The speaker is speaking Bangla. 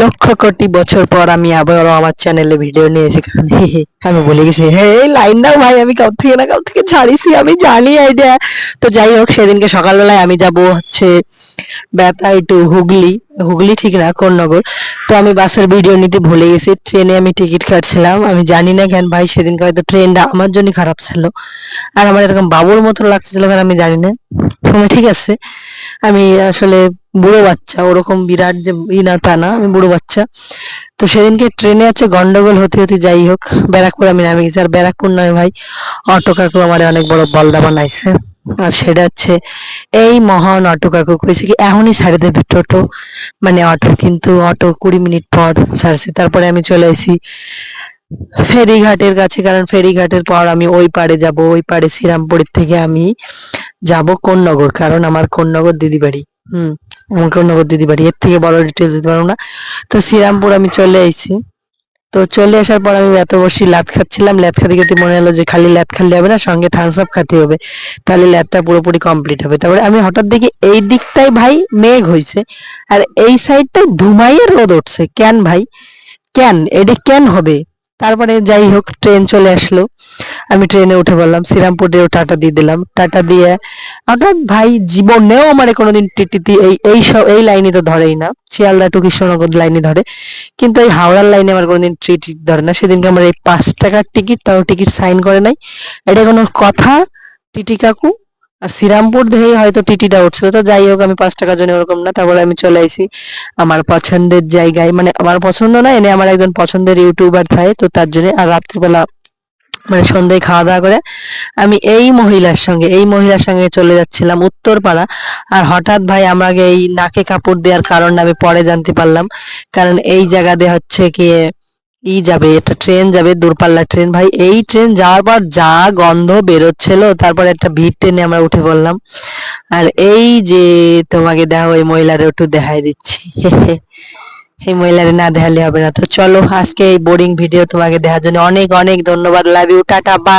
লক্ষ কোটি বছর পর আমি আবারও আমার চ্যানেলে ভিডিও নিয়ে এসেছি, কারণ আমি ভুলে গেছি। হ্যাঁ, এই লাইনটাও ভাই আমি কাল থেকে না কাল থেকে ছাড়িছি, আমি জানি আইডিয়া। তো যাই হোক, সেদিনকে সকালবেলায় আমি যাব হচ্ছে বেতাই টু হুগলি। হুগলি ঠিক না, কোন্নগর। তো আমি বাসের ভিডিও নিতে ভুলে গেছি, ট্রেনে আমি টিকিট কাটছিলাম। আমি জানি না কেন ভাই, সেদিনকে হয়তো ট্রেনটা আমার জন্য খারাপ ছিল, আর আমার এরকম বাবুর মতো লাগছিল কেন আমি জানি না। ঠিক আছে, আমি আসলে বুড়ো বাচ্চা, ওরকম বিরাট যে না তা না, আমি বুড়ো বাচ্চা। তো সেদিনকে ট্রেনে আছে গন্ডগোল হতে হতে যাই হোক ব্যারাকপুর আমি নামে গেছি। আর ব্যারাকপুর নয় ভাই, অটো কাকু আমার অনেক বড় বলদা বানাইছে। আর সেটা হচ্ছে এই মহান অটো কাকু কইছে কি এখনই ছাড়ে দেবে টোটো, মানে অটো, কিন্তু অটো 20 মিনিট পর ছাড়ছে। তারপরে আমি চলে এসেছি ফেরিঘাটের কাছে, কারণ ফেরিঘাটের পর আমি ওই পাড়ে যাব, ওই পাড়ে শ্রীরামপুরের থেকে আমি যাব কোন্নগর, কারণ আমার কোন্নগর দিদি বাড়ি। হুম, আমার কোন্নগর দিদি বাড়ি, এর থেকে বড় ডিটেলস দিতে পারবো না। তো শ্রীরামপুর আমি চলে আইছি। তো চলে আসার পর আমি এত বসে লাত খাচ্ছিলাম, লাত খেতে খেতে মনে হলো যে খালি লাত খালি হবে না, সঙ্গে থামস আপ খেতে হবে, তাহলে লাতটা পুরোপুরি কমপ্লিট হবে। তারপরে আমি হঠাৎ দেখি এই দিকটাই ভাই মেঘ হয়েছে, আর এই সাইডটাই ধুমাইয়ের রোদ উঠছে। কেন ভাই, কেন এটা কেন হবে? তারপরে যাই হোক, ট্রেন চলে আসলো। আমি ট্রেনে উঠে বললাম, শ্রীরামপুরেও টাটা দিয়ে দিলাম। টাটা দিয়ে হঠাৎ ভাই, জীবনেও আমার কোনোদিন টিটিতে এই লাইনে তো ধরেই না, শিয়ালদা টু কৃষ্ণনগর লাইনে ধরে, কিন্তু এই হাওড়ার লাইনে আমার কোনোদিন টিটি ধরে না। সেদিনকে আমার এই 5 টাকার টিকিট, তাও টিকিট সাইন করে নাই, এটা কোনো কথা? টিটি কাকু আর শ্রীরামপুর দেখেই হয়তো টিটিটা উঠছিল। তো যাই হোক, আমি 5 টাকার জন্য ওরকম না। তারপরে আমি চলে আইছি আমার পছন্দের জায়গায়, মানে আমার পছন্দ না, এনে আমার একজন পছন্দের ইউটিউবার থাকে, তো তার জন্য। আর রাত্রিবেলা মানে সন্ধ্যায় খাওয়া দাওয়া করে আমি এই মহিলার সঙ্গে চলে যাচ্ছিলাম উত্তরপাড়া। আর হঠাৎ ভাই আমাকে এই নাকে কাপড় দেওয়ার কারণটা আমি পরে জানতে পারলাম, কারণ এই জায়গা দিয়ে হচ্ছে কি যাবে, একটা ট্রেন যাবে, দূরপাল্লার ট্রেন ভাই। এই ট্রেন যাওয়ার পর যা গন্ধ বেরোচ্ছিল, তারপরে একটা ভিড় ট্রেনে আমরা উঠে পড়লাম। আর এই যে তোমাকে দেখো, এই মহিলারে একটু দেখাই দিচ্ছি। এই মহিলারে না দেখালে হবে না। তো চলো, আজকে এই বোরিং ভিডিও তোমাকে দেখার জন্য অনেক অনেক ধন্যবাদ। Love you, tata, by.